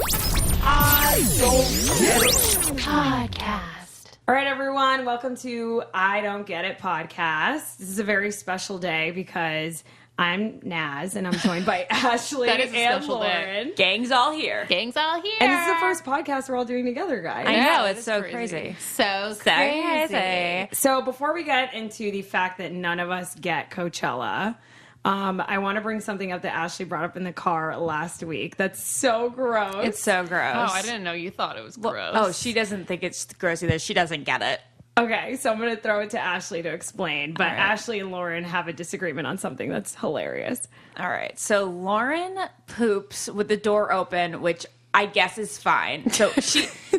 I Don't Get It Podcast. All right, everyone. Welcome to I Don't Get It podcast. This is a very special day because I'm Naz and I'm joined by Ashley and Lauren. Day. Gang's all here. And this is the first podcast we're all doing together, guys. I know, it's so crazy. So crazy. So before we get into the fact that none of us get Coachella, I want to bring something up that Ashley brought up in the car last week. That's so gross. It's so gross. Oh, I didn't know you thought it was gross. Oh, she doesn't think it's gross either. She doesn't get it. Okay, so I'm going to throw it to Ashley to explain. But right. Ashley and Lauren have a disagreement on something that's hilarious. All right. So Lauren poops with the door open, which I guess is fine. So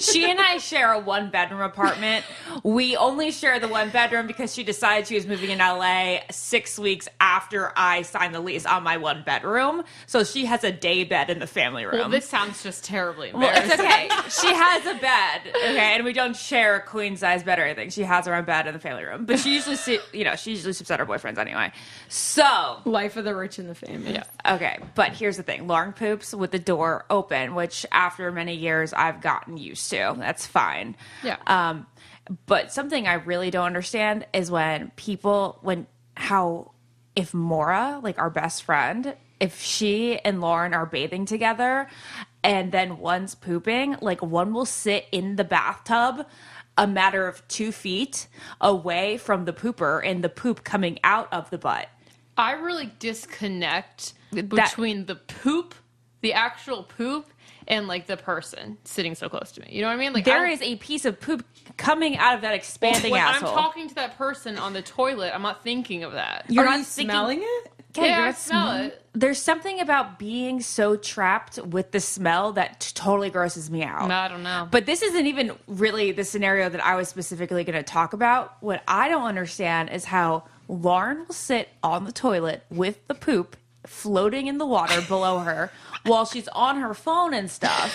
she and I share a one-bedroom apartment. We only share the one bedroom because she decided she was moving in LA 6 weeks after I signed the lease on my one bedroom. So she has a day bed in the family room. Well, this sounds just terribly Well, embarrassing. it's okay. She has a bed, okay, and we don't share a queen size bed or anything. She has her own bed in the family room, but she usually, she usually sleeps at her boyfriend's anyway. So Life of the rich and the famous. Yeah. okay, but here's the thing: Lauren poops with the door open, which after many years I've gotten used to. That's fine. Yeah. But something I really don't understand is if Maura, like our best friend, if she and Lauren are bathing together and then one's pooping, like one will sit in the bathtub a matter of 2 feet away from the pooper and the poop coming out of the butt. I really disconnect between the poop, the actual poop, and like the person sitting so close to me. You know what I mean? Like There is a piece of poop coming out of that expanding when asshole. I'm talking to that person on the toilet, I'm not thinking of that. You're Are not you thinking- smelling it? Okay, Yeah, you're I not smell smelling- it. There's something about being so trapped with the smell that totally grosses me out. No, I don't know. But this isn't even really the scenario that I was specifically going to talk about. What I don't understand is how Lauren will sit on the toilet with the poop floating in the water below her while she's on her phone and stuff.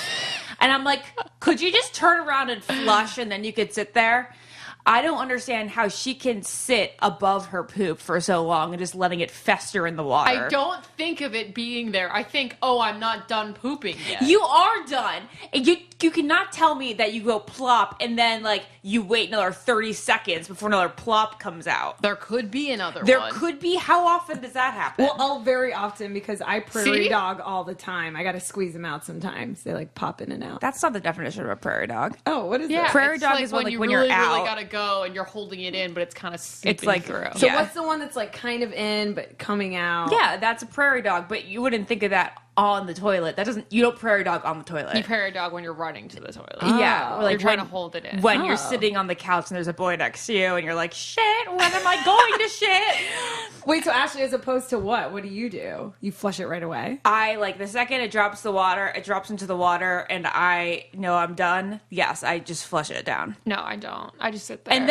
And I'm like, could you just turn around and flush and then you could sit there? I don't understand how she can sit above her poop for so long and just letting it fester in the water. I don't think of it being there. I think, oh, I'm not done pooping yet. You are done. And you cannot tell me that you go plop and then like you wait another 30 seconds before another plop comes out. There could be another There one. could be. How often does that happen? Well, very often because I prairie See? dog all the time. I got to squeeze them out sometimes. They like pop in and out. That's not the definition of a prairie dog. Oh, what is Yeah, that? Prairie it's dog like is when, like, you when really, you're out. really gotta go and you're holding it in, but it's kind of It's like- through. So yeah. what's the one that's like kind of in but coming out? Yeah, that's a prairie dog, but you wouldn't think of that on the toilet. You don't prairie dog on the toilet. You prairie dog when you're running to the toilet. Yeah, Oh. or like You're trying when- to hold it in. When you're Oh. sitting on the couch and there's a boy next to you and you're like, shit, when am I going to shit? Wait, so Ashley, as opposed to what? What do? You flush it right away? I like the second it drops into the water and I know I'm done. Yes, I just flush it down. No, I don't. I just sit there. And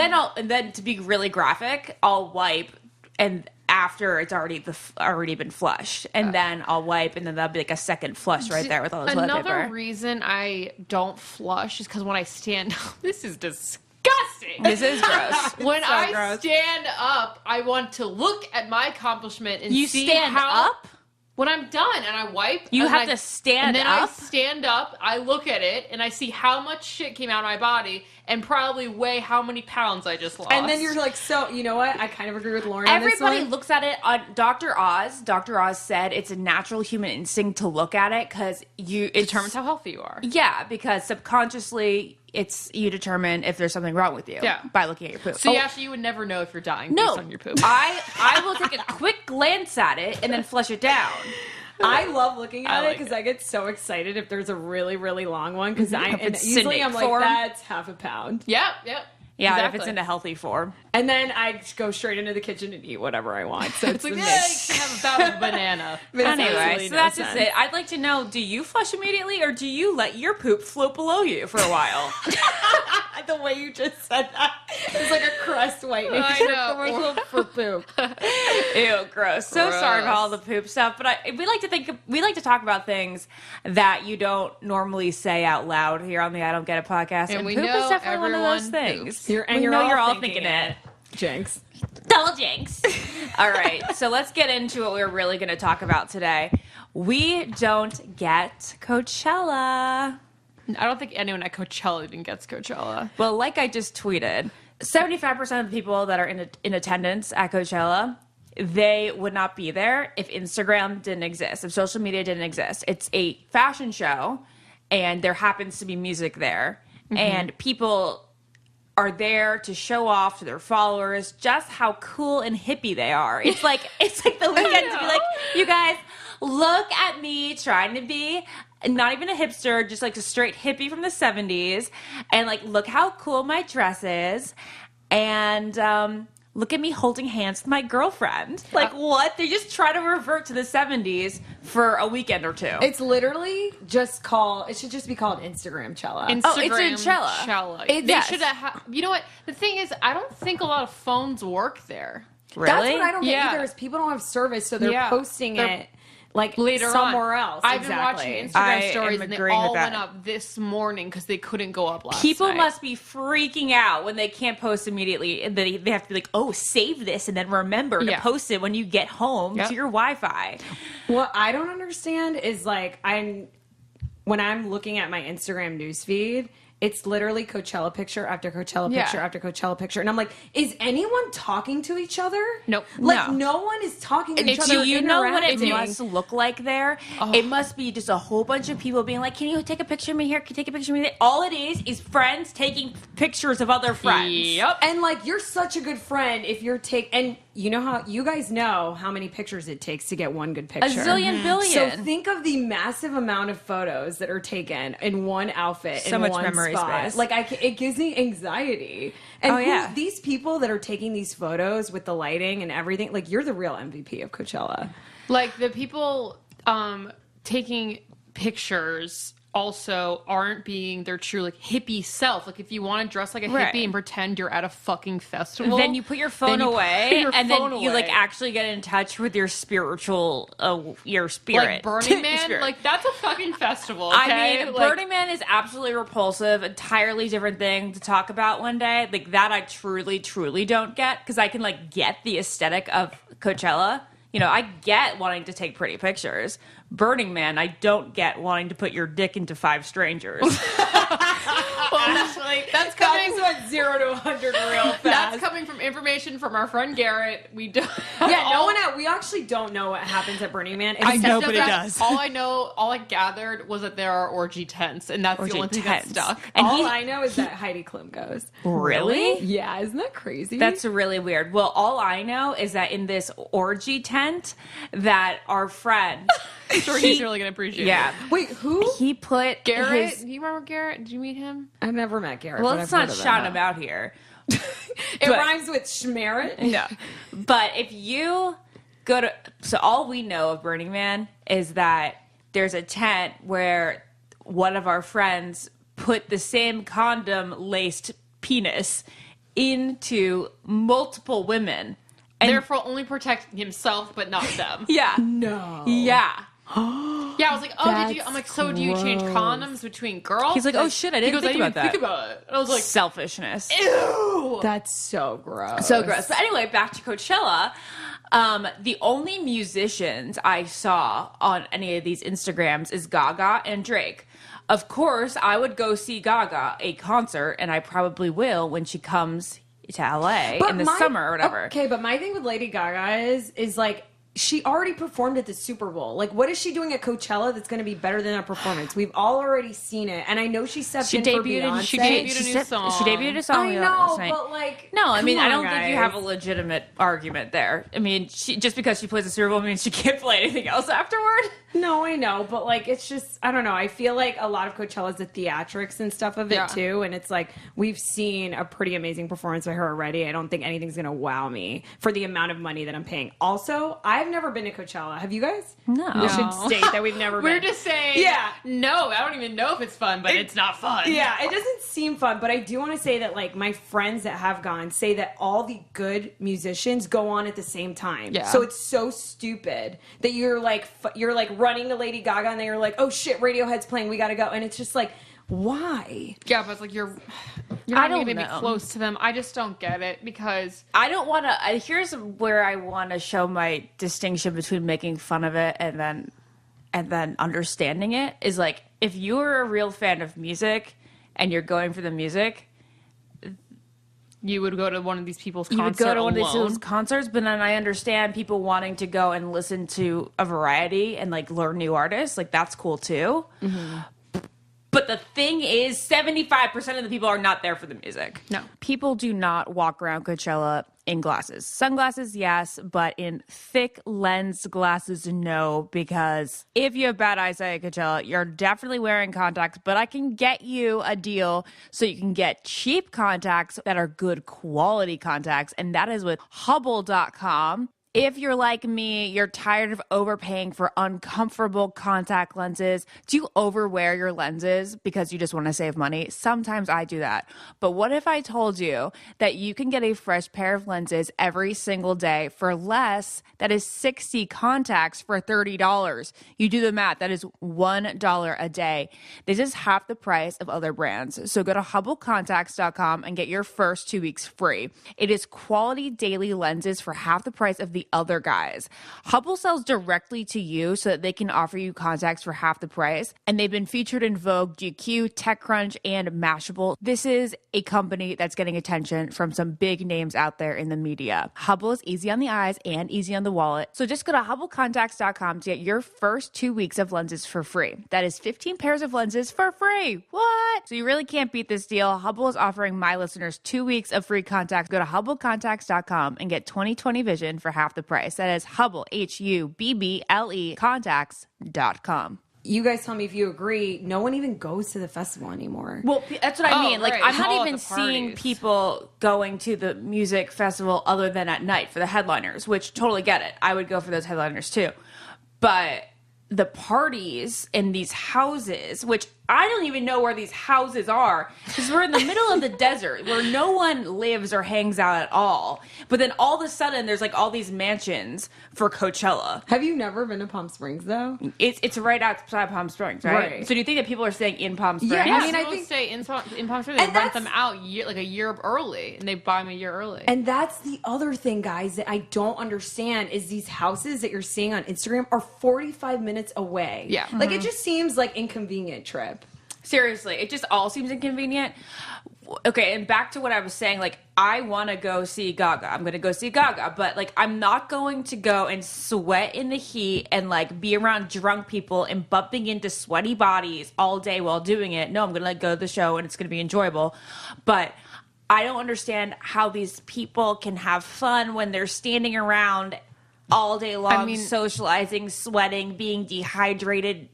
then to be really graphic, I'll wipe and after it's already been flushed. And then I'll wipe and then that'll be like a second flush right there with all the toilet Another paper. reason I don't flush is because when I stand up, this is disgusting. This is gross. When so I gross. stand up, I want to look at my accomplishment and You see stand how, up? When I'm done and I wipe, You and have I- to stand and then up? I stand up, I look at it, and I see how much shit came out of my body, and probably weigh how many pounds I just lost. And then you're like, so you know what? I kind of agree with Lauren. Everybody on this one. looks at it on Dr. Oz. Dr. Oz said it's a natural human instinct to look at it because it determines how healthy you are. Yeah, because subconsciously you determine if there's something wrong with you by looking at your poop. So actually, you would never know if you're dying no, based on your poop. I will take a quick glance at it and then flush it down. I love looking at I it like because it. I get so excited if there's a really, really long one because it's usually I'm cynic like, form. that's half a pound. Yep. Yeah, exactly. if it's in a healthy form. And then I go straight into the kitchen and eat whatever I want. So It's like, the yeah, mix. you can have about a banana. Makes Anyway, absolutely so no that's just sense. it. I'd like to know, do you flush immediately or do you let your poop float below you for a while? The way you just said that, it's like a crust whitening I know. commercial for poop. Ew, gross. So sorry about all the poop stuff, but we like to talk about things that you don't normally say out loud here on the I Don't Get It podcast, And we poop know is definitely one of those everyone things. poops. You're all thinking it. Jinx. Double jinx. All right, so let's get into what we're really going to talk about today. we don't get Coachella. I don't think anyone at Coachella even gets Coachella. Well, like I just tweeted, 75% of the people that are in attendance at Coachella, they would not be there if Instagram didn't exist, if social media didn't exist. It's a fashion show, and there happens to be music there. And people are there to show off to their followers just how cool and hippie they are. It's like the weekend to be like, you guys, look at me trying to be not even a hipster, just like a straight hippie from the 70s. And like, look how cool my dress is. And look at me holding hands with my girlfriend. Like, what? They just try to revert to the 70s for a weekend or two. It's literally it should just be called Instagram Chella. Instagram it's a Chella. Chella. It- They yes. should have. You know what? The thing is, I don't think a lot of phones work there. Really? That's what I don't get Yeah. either is people don't have service, so they're Yeah. posting They're- it like Later somewhere on. else. I've Exactly. been watching I Instagram stories am and they agreeing all with that. went up this morning because they couldn't go up last People night. must be freaking out when they can't post immediately. And they have to be like, oh, save this and then remember to Yeah. post it when you get home Yep. to your Wi-Fi. What I don't understand is like when I'm looking at my Instagram newsfeed, it's literally Coachella picture after Coachella Yeah. picture after Coachella picture, and I'm like, is anyone talking to each other? Nope. Like No. no one is talking to each Do other. you know what it interacting. must look like there? It must be just a whole bunch of people being like, can you take a picture of me here? Can you take a picture of me there? All it is friends taking pictures of other friends. Yep. And like you're such a good friend if you're and you know how you guys know how many pictures it takes to get one good A picture. zillion billion. So think of the massive amount of photos that are taken in one outfit, So in much one memory spot. space. Like it gives me anxiety. And Oh, yeah. these people that are taking these photos with the lighting and everything, like you're the real MVP of Coachella. Like the people taking pictures also aren't being their true like hippie self. Like if you want to dress like a Right. hippie and pretend you're at a fucking festival, Then you put your phone then you put away, your and phone then you like away. actually get in touch with your spiritual, your spirit. like Burning Man. Spirit. Like that's a fucking festival. I Okay? mean, Like, Burning Man is absolutely repulsive. Entirely different thing to talk about one day. Like that, I truly, truly don't get because I can like get the aesthetic of Coachella. You know, I get wanting to take pretty pictures. Burning Man, I don't get wanting to put your dick into 5 strangers. Honestly, that's that coming. just went 0 to 100 real fast. That's coming from information from our friend Garrett. We don't. Yeah, we actually don't know what happens at Burning Man. I Except know, that- but all I gathered was that there are orgy tents, and that's the only thing that tents. stuck. And all I know is that Heidi Klum goes. Really? Yeah, isn't that crazy? That's really weird. Well, all I know is that in this orgy tent, that our friend, I'm sure he's really gonna appreciate yeah, it. Wait, who? he put Garrett, his- do you remember Garrett? Did you meet him? I've never met Garrett. well, but let's I've not heard of shout him out here. It but- rhymes with schmerit. No. But if you go to, so all we know of Burning Man is that there's a tent where one of our friends put the same condom laced penis into multiple women. And Therefore, only protecting himself, but not them. yeah. No. Yeah. Yeah, I was like, oh, did you? I'm like, so do you change gross. condoms between girls? He's like, oh, shit, I didn't He goes, think I didn't about even that. think about it. And I was like, Selfishness. ew. That's so gross. So gross. But anyway, back to Coachella. The only musicians I saw on any of these Instagrams is Gaga and Drake. Of course, I would go see Gaga a concert, and I probably will when she comes to LA in the summer or whatever. Okay, but my thing with Lady Gaga is like she already performed at the Super Bowl. Like, what is she doing at Coachella that's going to be better than that performance? We've all already seen it, and I know she stepped in for Beyonce. she debuted a new song. She debuted a song. I know, last night. but like, No, I mean, come I on, don't think you have a guys. legitimate argument there. I mean, just because she plays the Super Bowl means she can't play anything else afterward. No, I know, but like, it's just, I don't know. I feel like a lot of Coachella's the theatrics and stuff of it Yeah. too, and it's like we've seen a pretty amazing performance by her already. I don't think anything's gonna wow me for the amount of money that I'm paying. Also, I've never been to Coachella. Have you guys? No. We should state that we've never been. We're just saying, Yeah. no, I don't even know if it's fun, but it's not fun. Yeah, it doesn't seem fun, but I do want to say that like my friends that have gone say that all the good musicians go on at the same time. Yeah. So it's so stupid that you're like running to Lady Gaga and then you're like, oh shit, Radiohead's playing, we gotta go, and it's just like, why? Yeah, but it's like you're I not don't going to be know. close to them. I just don't get it because I don't want to. Here's where I want to show my distinction between making fun of it and then and then understanding it is like, if you're a real fan of music and you're going for the music, you would go to one of these people's you would concerts go to one of these alone. people's concerts, but then I understand people wanting to go and listen to a variety and like learn new artists. Like that's cool too. But the thing is, 75% of the people are not there for the music. No. People do not walk around Coachella in glasses. Sunglasses, yes, but in thick lens glasses, no, because if you have bad eyesight at Coachella, you're definitely wearing contacts, but I can get you a deal so you can get cheap contacts that are good quality contacts, and that is with Hubble.com. If you're like me, you're tired of overpaying for uncomfortable contact lenses. Do you overwear your lenses because you just want to save money? Sometimes I do that. But what if I told you that you can get a fresh pair of lenses every single day for less? That is 60 contacts for $30. You do the math. That is $1 a day. This is half the price of other brands. So go to HubbleContacts.com and get your first 2 weeks free. It is quality daily lenses for half the price of the other guys. Hubble sells directly to you so that they can offer you contacts for half the price. And they've been featured in Vogue, GQ, TechCrunch, and Mashable. This is a company that's getting attention from some big names out there in the media. Hubble is easy on the eyes and easy on the wallet. So just go to HubbleContacts.com to get your first 2 weeks of lenses for free. That is 15 pairs of lenses for free. What? So you really can't beat this deal. Hubble is offering my listeners 2 weeks of free contacts. Go to HubbleContacts.com and get 20/20 vision for half the price. That is Hubble, HUBBLE, contacts.com. You guys tell me if you agree. No one even goes to the festival anymore. Well, that's what I mean. Like, right. I'm not All at even the seeing parties. people going to the music festival other than at night for the headliners, which totally get it. I would go for those headliners too. But the parties in these houses, which I don't even know where these houses are, because we're in the middle of the desert where no one lives or hangs out at all. But then all of a sudden, there's like all these mansions for Coachella. Have you never been to Palm Springs though? It's right outside Palm Springs, right? Right. So do you think that people are staying in Palm Springs? Yeah, Yeah, I mean, I people think- stay in Palm Springs. They And rent that's- them out a year early, and they buy them a year early. And that's the other thing, guys, that I don't understand is these houses that you're seeing on Instagram are 45 minutes away. Yeah. Like, it just seems like inconvenient trip. Seriously, it just all seems inconvenient. Okay, and back to what I was saying, like, I want to go see Gaga. I'm going to go see Gaga, but, like, I'm not going to go and sweat in the heat and, like, be around drunk people and bumping into sweaty bodies all day while doing it. No, I'm going to, like, go to the show and it's going to be enjoyable. But I don't understand how these people can have fun when they're standing around all day long, socializing, sweating, being dehydrated.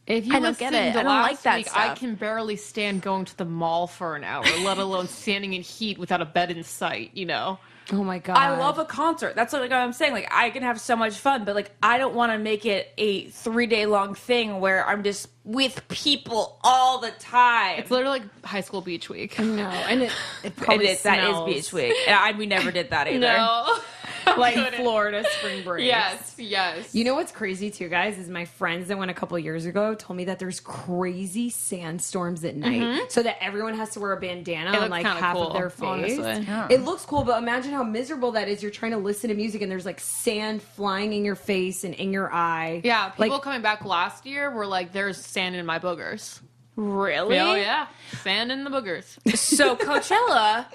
If you I don't listen get it. to I don't like last that week, I stuff. can barely stand going to the mall for an hour, let alone standing in heat without a bed in sight, you know? Oh my God. I love a concert. That's what I'm saying. Like, I can have so much fun, but like, I don't want to make it a 3-day long thing where I'm just with people all the time. It's literally like high school beach week. No, and it probably that is smells beach week. And we never did that either. No. like Couldn't. Florida spring break. Yes. You know what's crazy too, guys, is my friends that went a couple years ago told me that there's crazy sandstorms at night, so that everyone has to wear a bandana on looks like kinda half cool, of their face. honestly. Yeah. It looks cool, but imagine how miserable that is. You're trying to listen to music and there's like sand flying in your face and in your eye. Yeah, people like, coming back last year were like, there's sand in my boogers. Really? Oh, yeah. Sand in the boogers. So Coachella,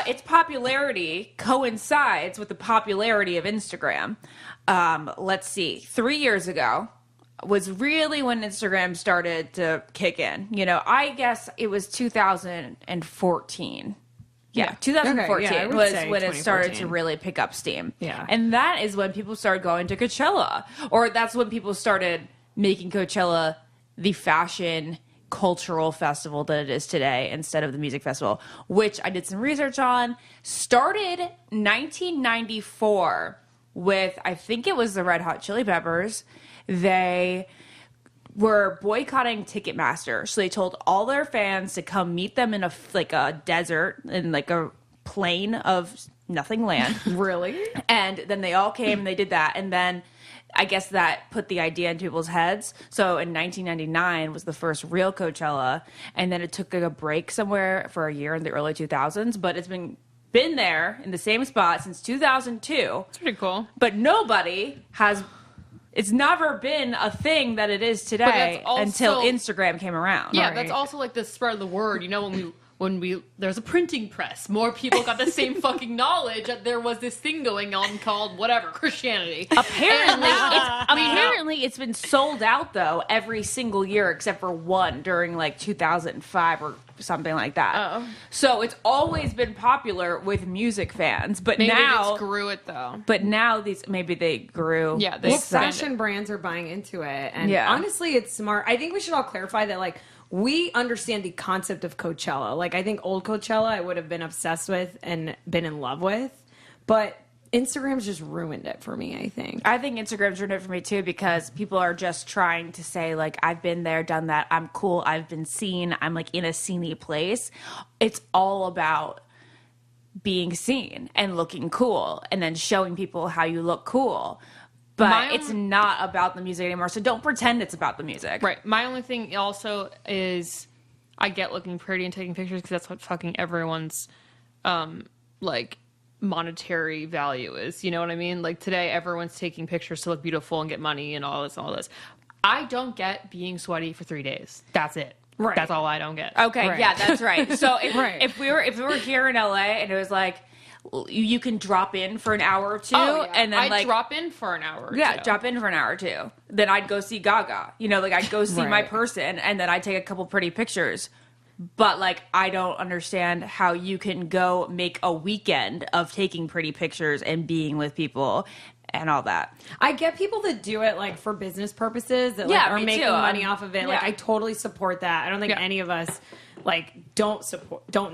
its popularity coincides with the popularity of Instagram. Let's see, 3 years ago was really when Instagram started to kick in. You know, I guess it was 2014. Yeah, 2014 Okay, yeah, I would was say when it started to 2014. really pick up steam. Yeah. And that is when people started going to Coachella. Or that's when people started making Coachella the fashion cultural festival that it is today instead of the music festival, which I did some research on. Started 1994 with, I think it was the Red Hot Chili Peppers. They were boycotting Ticketmaster. So they told all their fans to come meet them in a desert, in like a plain of nothing land. really? And then they all came and they did that. And then I guess that put the idea into people's heads. So in 1999 was the first real Coachella. And then it took like a break somewhere for a year in the early 2000s. But it's been there in the same spot since 2002. It's pretty cool. But nobody has It's never been a thing that it is today until Instagram came around. Yeah, that's also like the spread of the word. You know, when we there's a printing press, more people got the same fucking knowledge that there was this thing going on called whatever, Christianity. Apparently it's been sold out though every single year except for one during like 2005 or something like that. Oh. So it's always been popular with music fans, but Maybe now they just grew it though. But now maybe they grew. Yeah, fashion brands are buying into it, and honestly, it's smart. I think we should all clarify that, like, we understand the concept of Coachella. Like, I think old Coachella I would have been obsessed with and been in love with, but Instagram's just ruined it for me, I think. I think Instagram's ruined it for me too because people are just trying to say, like, I've been there, done that, I'm cool, I've been seen, I'm like in a sceney place. It's all about being seen and looking cool and then showing people how you look cool. But it's not about the music anymore, so don't pretend it's about the music. Right. My only thing also is I get looking pretty and taking pictures because that's what fucking everyone's, like, monetary value is. You know what I mean? Like, today, everyone's taking pictures to look beautiful and get money and all this. I don't get being sweaty for 3 days. That's it. Right. That's all I don't get. Okay, right. Yeah, that's right. So if we were here in LA and it was like, you can drop in for an hour or two, and then I'd drop in for an hour or two. Drop in for an hour or two. Then I'd go see Gaga. You know, like I'd go see my person, and then I'd take a couple pretty pictures. But like, I don't understand how you can go make a weekend of taking pretty pictures and being with people and all that. I get people that do it like for business purposes that like, are making money off of it. Like, I totally support that. I don't think any of us like don't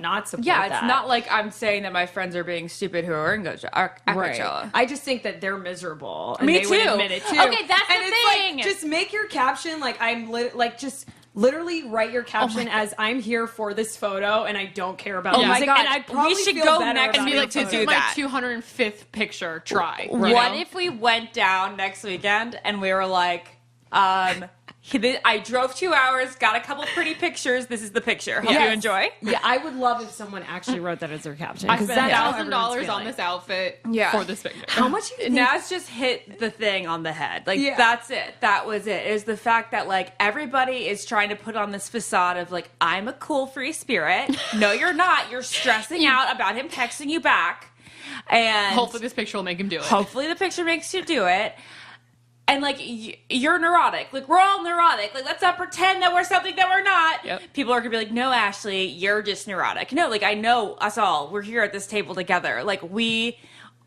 not support that. It's not like I'm saying that my friends are being stupid who are in Coachella. I just think that they're miserable. And Me they too. would admit it too. Okay, that's and the it's thing. Like, just make your caption like just literally write your caption as I'm here for this photo and I don't care about music. My God. And I'd probably We should feel go better next about week your Like, to this do is my that. 205th picture. Try. What if we went down next weekend and we were like, I drove 2 hours, got a couple pretty pictures. This is the picture. Hope you enjoy. Yeah, I would love if someone actually wrote that as their caption. I Because spent that's how everyone's $1,000 on feeling. this outfit for this picture. How much do you think? Naz just hit the thing on the head. Like, that's it. That was it. It was the fact that, like, everybody is trying to put on this facade of, like, I'm a cool free spirit. No, you're not. You're stressing out about him texting you back. And hopefully this picture will make him do it. Hopefully the picture makes you do it. And, like, you're neurotic. Like, we're all neurotic. Like, let's not pretend that we're something that we're not. Yep. People are going to be like, no, Ashley, you're just neurotic. No, like, I know us all. We're here at this table together. Like, we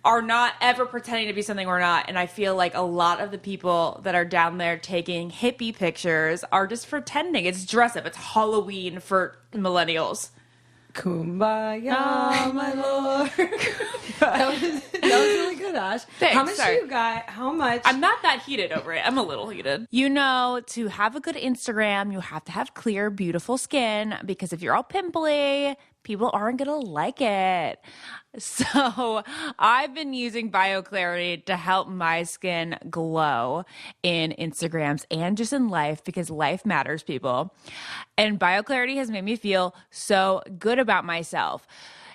are not ever pretending to be something we're not. And I feel like a lot of the people that are down there taking hippie pictures are just pretending. It's dress up. It's Halloween for millennials. Kumbaya, my lord. that was really good, Ash. Thanks, how much sorry. do you got? How much? I'm not that heated over it. I'm a little heated. You know, to have a good Instagram, you have to have clear, beautiful skin because if you're all pimply, people aren't going to like it. So I've been using BioClarity to help my skin glow in Instagrams and just in life because life matters, people. And BioClarity has made me feel so good about myself.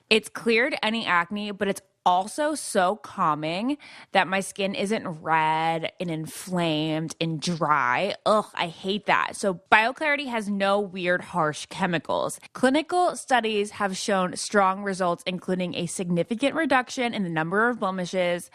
It's cleared any acne, but it's also so calming that my skin isn't red and inflamed and dry. Ugh, I hate that. So BioClarity has no weird, harsh chemicals. Clinical studies have shown strong results, including a significant reduction in the number of blemishes,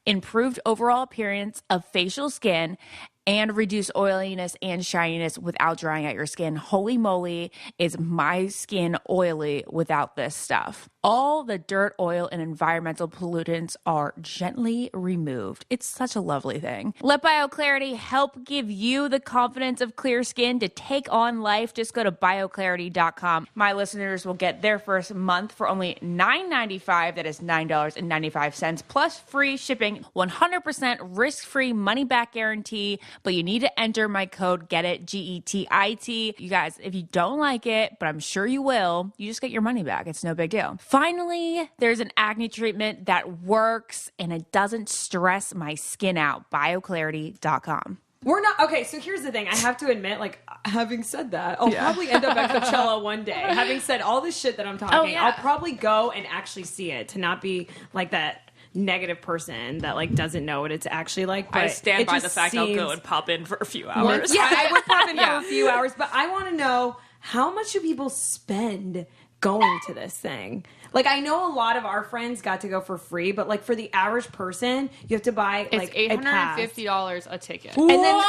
improved overall appearance of facial skin, and reduce oiliness and shininess without drying out your skin. Holy moly, is my skin oily without this stuff. All the dirt, oil, and environmental pollutants are gently removed. It's such a lovely thing. Let BioClarity help give you the confidence of clear skin to take on life. Just go to bioclarity.com. My listeners will get their first month for only $9.95. That is $9.95 plus free shipping. 100% risk-free money-back guarantee. But you need to enter my code GETIT, GETIT. You guys, if you don't like it, but I'm sure you will, you just get your money back. It's no big deal. Finally, there's an acne treatment that works and it doesn't stress my skin out. BioClarity.com. We're not okay. So here's the thing. I have to admit, like, having said that, I'll probably end up at Coachella one day. Having said all this shit that I'm talking, I'll probably go and actually see it to not be like that negative person that like doesn't know what it's actually like. But I stand it by just the fact I'll go and pop in for a few hours. Yeah, I would pop in for a few hours, but I want to know, how much do people spend going to this thing? Like, I know a lot of our friends got to go for free, but like for the average person, you have to buy like It's $850 a ticket. And then,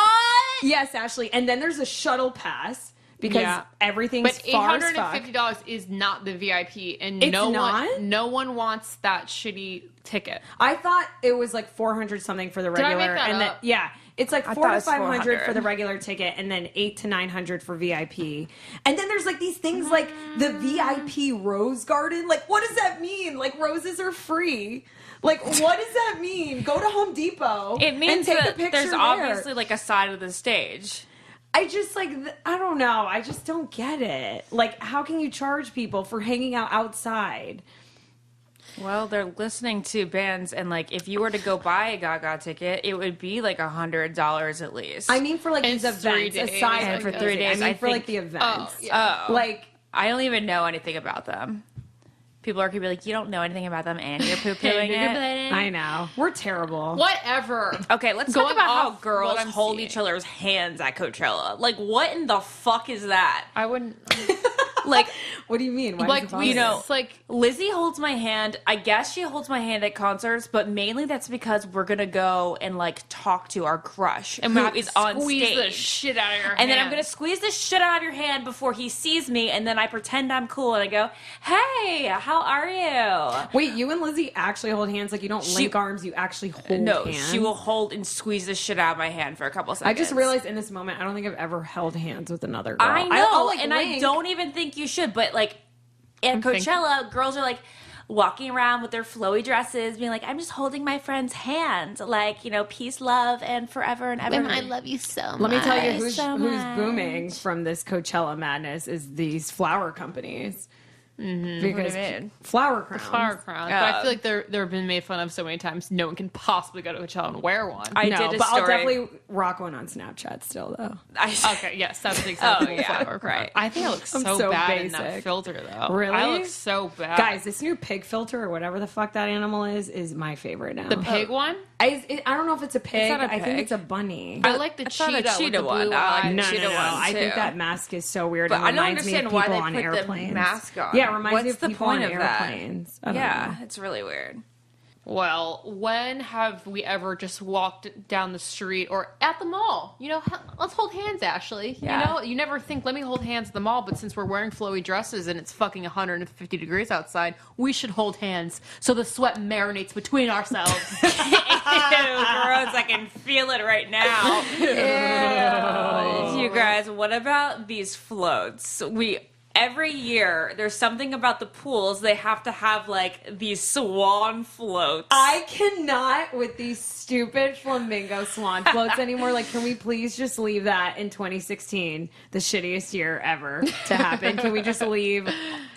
yes, Ashley. And then there's a shuttle pass because everything's but far as fuck. $850 is not the VIP, and It's no not? one wants that shitty ticket. I thought it was like 400 something for the Did I regular, make that and up? then it's like I 400 thought it to was 500 for 400. the regular ticket, and then 800 to 900 for VIP. And then there's like these things like the VIP Rose Garden. Like, what does that mean? Like, roses are free. Like, what does that mean? Go to Home Depot. It means and take that a picture there's there. obviously like a side of the stage. I just like, I don't know. I just don't get it. Like, how can you charge people for hanging out outside? Well, they're listening to bands, and like if you were to go buy a Gaga ticket, it would be like $100 at least. I mean, for like And these 3 events, days. aside And from for 3 days, I mean, I for like think- the events. yeah. Like, I don't even know anything about them. People are gonna be like, you don't know anything about them, and you're poo-pooing it. I know. We're terrible. Whatever. Okay, let's Going talk about how off girls what I'm hold seeing. each other's hands at Coachella. Like, what in the fuck is that? I wouldn't. Like, What do you mean? Why Like, does it bother you know, it's like Lizzie holds my hand. I guess she holds my hand at concerts, but mainly that's because we're gonna go and like talk to our crush and who we is on squeeze the stage. shit out of your And then I'm hand. gonna squeeze the shit out of your hand before he sees me, and then I pretend I'm cool and I go, "Hey, how are you?" Wait, you and Lizzie actually hold hands? Like, you don't link arms, you actually hold No, hands? she will hold and squeeze the shit out of my hand for a couple I seconds. just realized in this moment, I don't think I've ever held hands with another girl. I know, I'll, like, and I link. don't even think you should. But like at thinking. Coachella, girls are like walking around with their flowy dresses, being like, "I'm just holding my friend's hand, like, you know, peace, love, and forever and ever." love you so much. Let me tell you who's so much. booming from this Coachella madness is these flower companies. Because What do you mean? flower crowns. Flower crowns. But I feel like they're been made fun of so many times. No one can possibly go to Coachella and wear one. I No, did a but story. I'll definitely rock one on Snapchat still, though. Okay, yes, that's exactly Oh, yeah, flower crown. right. I think I look I'm so so bad in that basic. filter, though. Really? I look so bad. Guys, this new pig filter or whatever the fuck that animal is my favorite now. the pig one? I don't know if it's a pig. not a I think pig. it's a bunny. I like the I thought cheetah, a with cheetah the blue one. I like eyes. the No, cheetah no, no. ones, I think too. that mask is so weird. But and I don't reminds me of understand why people they on put the airplanes. mask on. Yeah, it reminds What's me of the people point on of that? airplanes. I don't Yeah, know. it's really weird. Well, when have we ever just walked down the street or at the mall? You know, let's hold hands, Ashley. Yeah. You know, you never think, let me hold hands at the mall, but since we're wearing flowy dresses and it's fucking 150 degrees outside, we should hold hands so the sweat marinates between ourselves. Ew, gross. I can feel it right now. Ew. You guys, what about these floats? Every year, there's something about the pools. They have to have like these swan floats. I cannot with these stupid flamingo swan floats anymore. Like, can we please just leave that in 2016, the shittiest year ever to happen? Can we just leave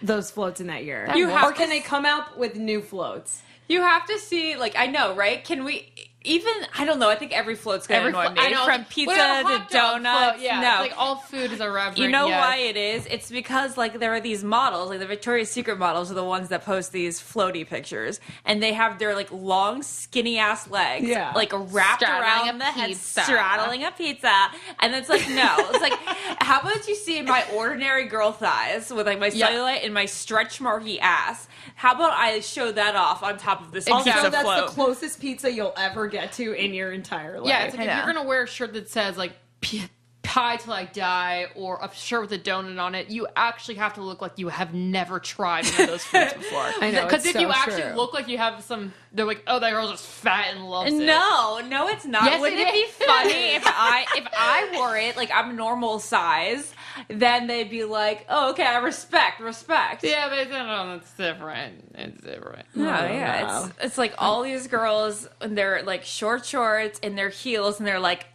those floats in that year? Or can they come out with new floats? You have to see, like, I know, right? Can we even? I don't know. I think every float's gonna annoy me. I know, From like, pizza whatever, to hot dog donuts. float, yeah, no, like all food is irreverent. you know yes. why it is? It's because like there are these models, like the Victoria's Secret models are the ones that post these floaty pictures, and they have their like long, skinny ass legs, Yeah. like wrapped Straddling around a the head, pizza. straddling a pizza, and it's like no, it's like how about you see my ordinary girl thighs with like my Yeah. cellulite and my stretch marky ass? How about I show that off on top of this Also, pizza that's float? the closest pizza you'll ever get to in your entire life. Yeah, it's like I if know. you're gonna wear a shirt that says like pie till I die, or a shirt with a donut on it, you actually have to look like you have never tried one of those foods before. I know, Because it's if you so actually true. look like you have some, they're like, oh, that girl's just fat and loves it. No, it's not. Yes, Wouldn't it it be is. funny if I wore it like I'm normal size? Then they'd be like, "Oh, okay, I respect." Yeah, but it's different. It's different. Oh yeah, it's like all these girls in their like short shorts and their heels and they're like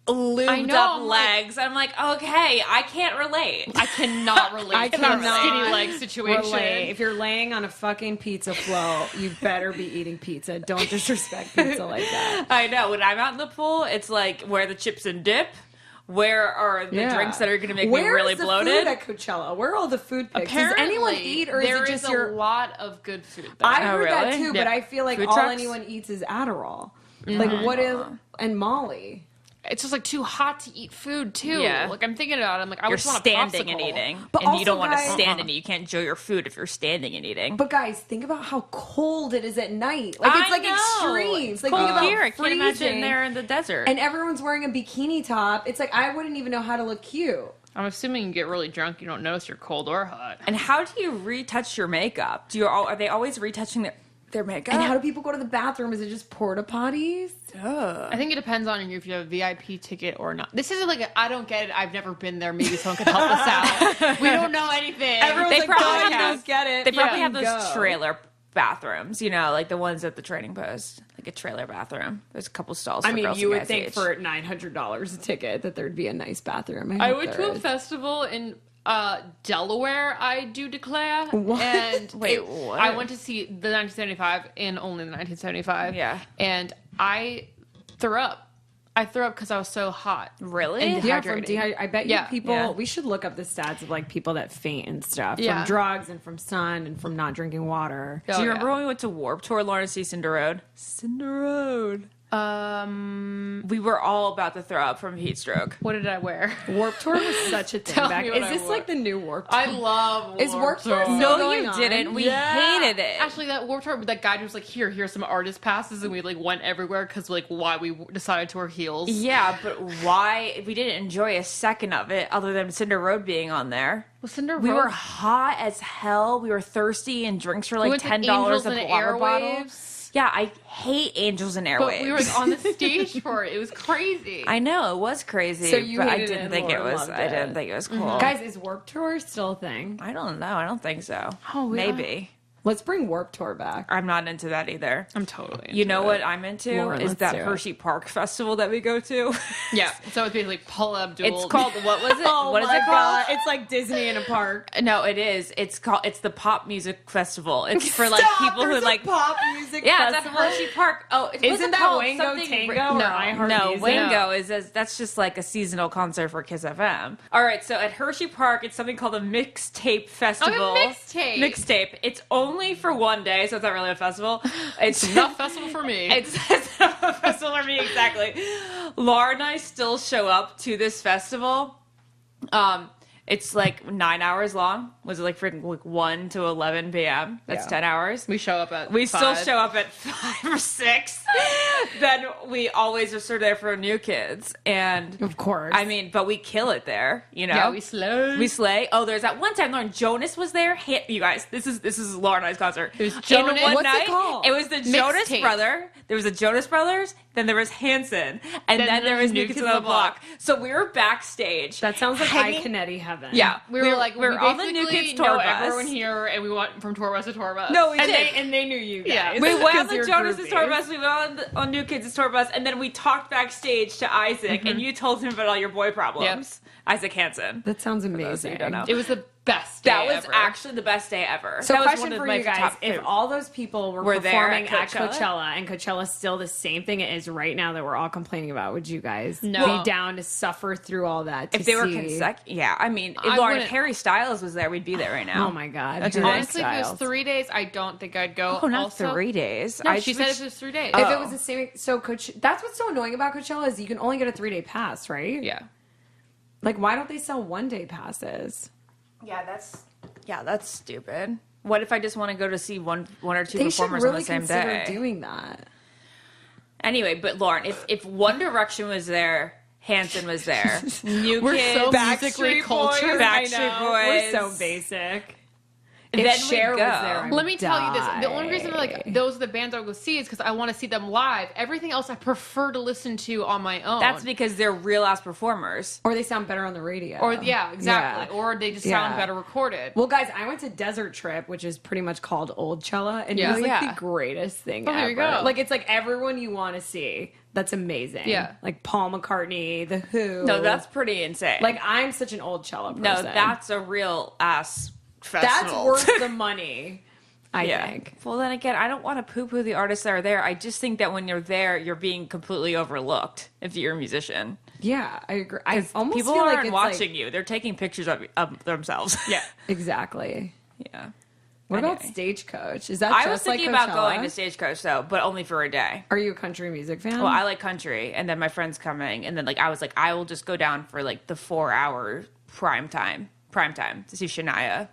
lubed know, up I'm like- legs. I'm like, okay, I can't relate. I cannot relate I to the cannot skinny leg situation. Relate. If you're laying on a fucking pizza float, you better be eating pizza. Don't disrespect pizza like that. I know. When I'm out in the pool, it's like wear the chips and dip where are the drinks that are going to make me really the bloated? Food at Coachella? Where are all the food pics? Apparently, Does anyone eat, or is there it just is your? a lot of good food there. I heard that really? too, but Yeah. I feel like Food all trucks? anyone eats is Adderall. Like what is and Molly? It's just like too hot to eat food too. Yeah. Like I'm thinking about it. I'm like, I You're just want a standing and popsicle. eating, But and you also, don't want to guys- stand and eat. You can't enjoy your food if you're standing and eating. But guys, think about how cold it is at night. Like it's I like know. extremes. Like Cold think about here. I can't imagine freezing, there in the desert. and everyone's wearing a bikini top. It's like I wouldn't even know how to look cute. I'm assuming you get really drunk, you don't notice you're cold or hot. And how do you retouch your makeup? Are they always retouching their makeup? And how do people go to the bathroom? Is it just porta potties? I think it depends on if you have a VIP ticket or not. This isn't like I don't get it. I've never been there. Maybe someone could help us out. We don't know anything. Everyone's They like, probably "God, have- don't get it. They probably Yeah. have those Go." trailer bathrooms, like the ones at the Trading Post, like a trailer bathroom. There's a couple stalls. I for mean, girls you and would guys think each. for $900 a ticket that there'd be a nice bathroom. I hope went there to a is. festival in Delaware, I do declare. What? And Wait, what? I went to see the 1975 and only the 1975. Yeah. And I threw up. I threw up because I was so hot. Really? And Yeah, from dehydrated. I bet you Yeah. people. Yeah. We should look up the stats of like people that faint and stuff Yeah. from drugs and from sun and from not drinking water. Do you remember when we went to Warped Tour, Lauren, to see Cinder Road? Cinder Road. We were all about to throw up from heat stroke. What did I wear? Warp Tour was such a thing Tell back. me what Is I this wore. like the new Warp Tour? I love Is Warped Tour still No, going you on? didn't. We Yeah. hated it. Actually, that Warped Tour, that guy was like, here's some artist passes, and we like went everywhere because like why we decided to wear heels. Yeah, but why? We didn't enjoy a second of it other than Cinder Road being on there. Well, Cinder We Road- were hot as hell. We were thirsty, and drinks were We like went to $10 Angels a and water bottle. Airwaves. Yeah, I hate Angels and Airwaves. But we were like on the stage for it. It was crazy. I know it was crazy, So you but I hated it didn't and think it Lauren was. loved I it. didn't think it was cool. Guys, is Warp Tour still a thing? I don't know. I don't think so. Oh, yeah. Maybe. Let's bring Warp Tour back. I'm not into that either. I'm totally. You know into what it. I'm into Lauren, is let's that do it. Hershey Park festival that we go to. Yeah. So it's basically Paula Abdul. It's called, what was it? Oh What is my it God. called? It's like Disney in a park. No, it is. It's the pop music festival. It's for like Stop, people who there's a like pop music Yeah, it's at festival. Hershey Park. Oh, Isn't that Wango Tango or iHeart No, Music? Wango that's just like a seasonal concert for Kiss FM. All right, so at Hershey Park, it's something called a mixtape festival. mixtape. Mixtape. It's only for one day, so it's not really a festival. It's Not a festival for me. it's not a festival for me exactly. Laura and I still show up to this festival. It's like 9 hours long. Was it like freaking like 1 to 11 p.m.? That's Yeah. 10 hours. we show up at We still 5. show up at 5 or 6. Then we always are sort of there for new kids. And Of course. I mean, but we kill it there, Yeah, we slow. We slay. Oh, there's that one time Lauren Jonas was there. You guys, this is Laura and I's concert. It was Jonas. One What's it night, called? It was the Jonas Mixtape. brother. There was the Jonas Brothers. Then there was Hanson, and then there was New Kids on the Block. So we were backstage. that sounds like hanging- Iaconetti heaven. Yeah, we were like, we're we on the New basically Kids tour know bus. everyone here, and we went from tour bus to tour bus. No, we And did. they knew you guys. Yeah. We went on 'Cause the you're Jonas' groupies. tour bus. We went on New Kids' tour bus, and then we talked backstage to Isaac, and you told him about all your boy problems. Isaac Hansen. That sounds those amazing. who don't know. It was the best day That was ever. actually the best day ever. So that was question one of for my you guys, top if favorite- all those people were Were there performing at at Coachella? Coachella and Coachella's still the same thing it is right now that we're all complaining about, would you guys No. be down to suffer through all that? To if they were see- consecutive, yeah. I mean, if I Lauren, if wouldn't- Harry Styles was there, we'd be there right now. Oh my God. That's Harry Honestly, if it was Styles. 3 days, I don't think I'd go. Oh, not Also, 3 days. No, I she said switched- if it was 3 days. If Oh. it was the same, so that's what's so annoying about Coachella is you can only get a 3-day pass, right? Yeah. Like, why don't they sell 1-day passes? Yeah, that's stupid. What if I just want to go to see one or two They should performers on really the same consider day? doing that. Anyway, but Lauren, if One Direction was there, Hanson was there. New We're Kids, so Backstreet musically cultured. Backstreet We're so Boys. basic. Then If we'd Cher was go. there, I Let would me tell you this. The only die. reason like those are the bands I would go see is because I want to see them live. Everything else I prefer to listen to on my own. That's because they're real ass performers. Or they sound better on the radio. or yeah, exactly. Yeah. Or they just Yeah. sound better recorded. Well, guys, I went to Desert Trip, which is pretty much called Old Chella, and Yeah. it was like Yeah. the greatest thing Oh, ever. there you go. Like it's like everyone you want to see. That's amazing. Yeah. Like Paul McCartney, The Who. No, that's pretty insane. like I'm such an Old Chella person. no, that's a real ass that's festival. worth the money. I think. Well, then again, I don't want to poo-poo the artists that are there. I just think that when you're there, you're being completely overlooked if you're a musician. Yeah, I agree. I almost People feel like aren't it's watching you. They're taking pictures of themselves. Yeah. Exactly. Yeah. What about Anyway. Stagecoach? Is that I just was thinking like about going to Stagecoach, though, but only for a day. Are you a country music fan? Well, I like country, and then my friend's coming, and then like I was like, I will just go down for like the 4-hour prime time to see Shania,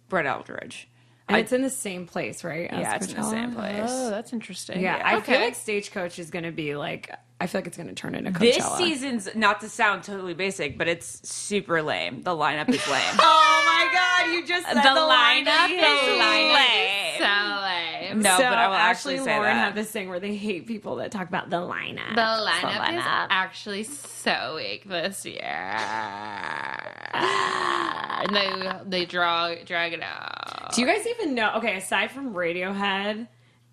Brett Eldridge. and it's in the same place, right? as Yeah, it's in the Coachella? same place. Oh, that's interesting. Yeah, I feel Okay. like Stagecoach is going to be like. I feel like it's going to turn into Coachella. This season's, not to sound totally basic, but it's super lame. The lineup is lame. Oh my god, you just said The lineup is is lame. So lame. No, so but I will Ashley actually and say Lauren that. have this thing where they hate people that talk about the lineup. The lineup is lineup. actually so weak this year. And they drag it out. Do you guys even know? Okay, aside from Radiohead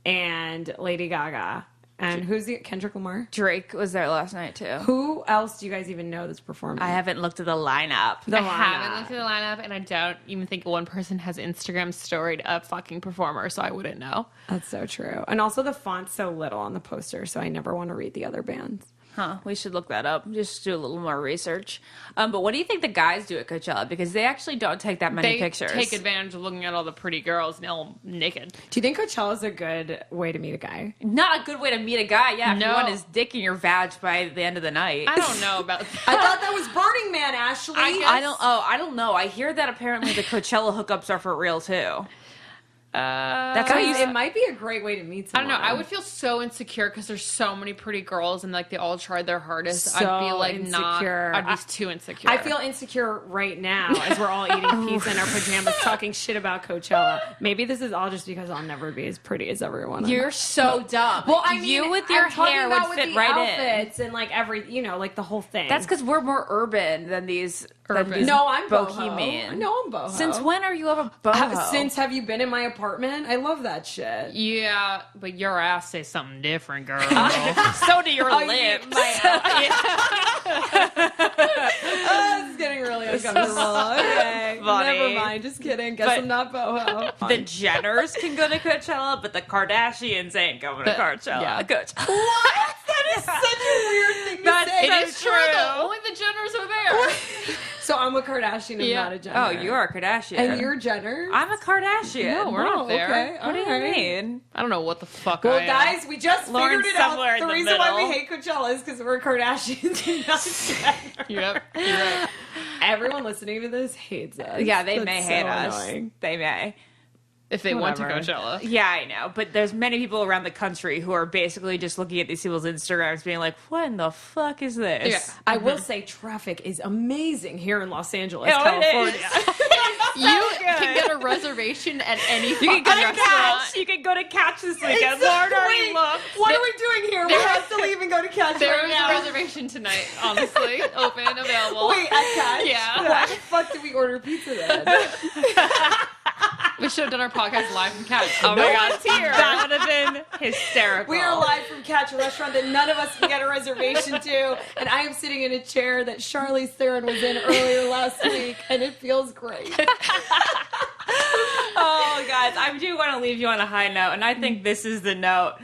and Lady Gaga, and who's the Kendrick Lamar? Drake was there last night too. Who else do you guys even know that's performing? I haven't looked at the lineup. the I lineup. haven't looked at the lineup, and I don't even think one person has Instagram storied a fucking performer, so I wouldn't know. That's so true. And also the font's so little on the poster, so I never want to read the other bands. Huh, we should look that up. Just do a little more research. But what do you think the guys do at Coachella? Because they actually don't take that many They pictures. take advantage of looking at all the pretty girls and all naked. Do you think Coachella's a good way to meet a guy? Not a good way to meet a guy. Yeah, if you No. want his dick in your vag by the end of the night. I don't know about I thought that was Burning Man, Ashley. I don't know. I hear that apparently the Coachella hookups are for real too. That's how Guys, you. it might be a great way to meet I don't someone. know. I would feel so insecure because there's so many pretty girls and like they all tried their hardest. So I'd be like insecure. I'd be too insecure. I feel insecure right now as we're all eating pizza in our pajamas talking shit about Coachella. Maybe this is all just because I'll never be as pretty as everyone. You're so dumb. well, I mean, you with your I'm talking hair about would with fit the right in. outfits and like like the whole thing. That's because we're more urban than these. Urban. no, I'm bohemian. boho. No, I'm boho. Since when are you a boho? Since have you been in my apartment? I love that shit. yeah, but your ass says something different, girl. so do your Oh, you lips. mean Oh, this is getting really uncomfortable. Okay, Funny. never mind. Just kidding. Guess But- I'm not boho. The Jenners can go to Coachella, but the Kardashians ain't going to Coachella. yeah. Coachella. What? That is such a weird thing to That's say. so It is true though. Only the Jenners are there. So I'm a Kardashian and Yeah. not a Jenner. Oh, you're a Kardashian. And you're Jenner? I'm a Kardashian. No, we're not there. Okay. What do you alright. mean? I don't know what the fuck. Well, I am. guys, we just Lauren's figured it out. somewhere in The the reason why we middle. hate Coachella is because we're Kardashians and not Jenner. Yep, you're right. Everyone listening to this hates us. Yeah, they That's may so hate us. annoying. They may. If they went to Whatever. Coachella. Yeah, I know. But there's many people around the country who are basically just looking at these people's Instagrams being like, what in the fuck is this? Yeah. I will say traffic is amazing here in Los Angeles, Oh, it California. is. You good. can get a reservation at any You fucking can go to restaurant. Catch. You can go to Catch this weekend. Lauren already Wait, looked. what are we doing here? We have to leave and go to Catch There right is now. a reservation tonight, honestly. Open, available. Wait, at Catch? Yeah. Why the fuck did we order pizza then? We should have done our podcast live from Catch. Oh my god, that would have been hysterical. We are live from Catch, a restaurant that none of us can get a reservation to, and I am sitting in a chair that Charlize Theron was in earlier last week, and it feels great. Oh, guys, I do want to leave you on a high note, and I think this is the note.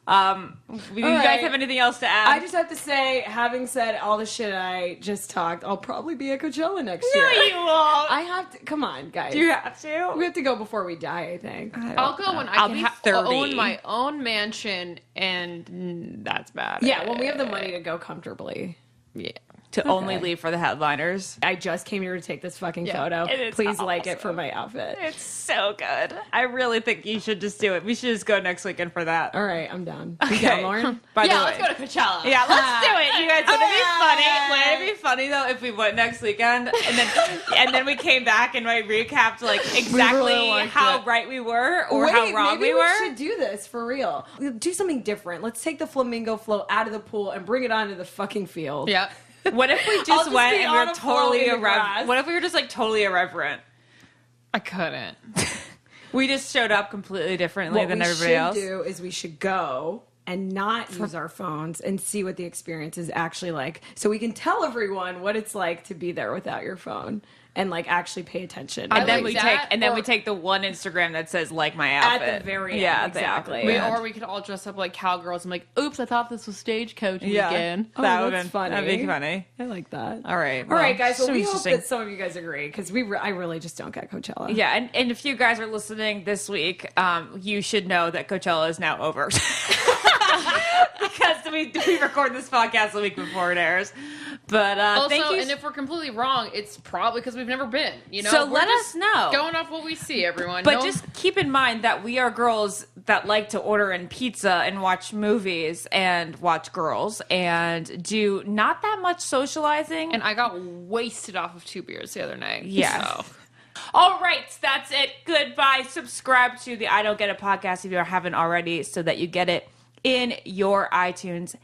You right. guys have anything else to add? I just have to say, having said all the shit I just talked, I'll probably be at Coachella next No, year. you won't. I have to. Come on, guys. You have to. We have to go before we die, I think. I'll go when I'll I be can 30. own my own mansion, and that's bad. Yeah, when we have the money to go comfortably. Yeah. To only leave for the headliners. I just came here to take this fucking photo. it is Please like it awesome. for my outfit. It's so good. I really think you should just do it. We should just go next weekend for that. All right, I'm down. You down, Lauren? By the Yeah, way. let's go to Coachella. Yeah, let's do it, you guys. Wouldn't it be funny? Wouldn't it be funny though if we went next weekend and then we came back and I recapped like exactly liked how it. right we were or how wrong maybe we were? should do this for real. Do something different. Let's take the flamingo float out of the pool and bring it onto the fucking field. Yep. What if we I'll just just went be and we on were a float totally in the grass. irreverent? What if we were just like totally irreverent? I couldn't. We just showed up completely differently What than we everybody should else. do is we should go and not use our phones and see what the experience is actually like, so we can tell everyone what it's like to be there without your phone and like actually pay attention. And then like we that, take the one Instagram that says like my at outfit the very end. Yeah, Exactly. Yeah. Or we could all dress up like cowgirls and be like, oops, I thought this was stagecoach Yeah. again. That Oh, would that's be funny. That'd be funny. I like that. All right. All right, guys. Well, so we hope interesting. that some of you guys agree because I really just don't get Coachella. Yeah, and if you guys are listening this week, you should know that Coachella is now over. Because we record this podcast the week before it airs. But Also, thank you. and if we're completely wrong, it's probably because we've never been. You know, So We're let just us know. Going off what we see, everyone. But just keep in mind that we are girls that like to order in pizza and watch movies and watch girls and do not that much socializing. and I got wasted off of 2 beers the other night. Yeah. So. All right, that's it. Goodbye. Subscribe to the I Don't Get It podcast if you haven't already so that you get it in your iTunes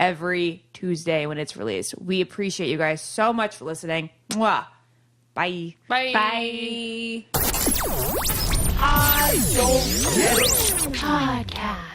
every Tuesday when it's released. We appreciate you guys so much for listening. Mwah. Bye. Bye. Bye. I don't get it. Podcast.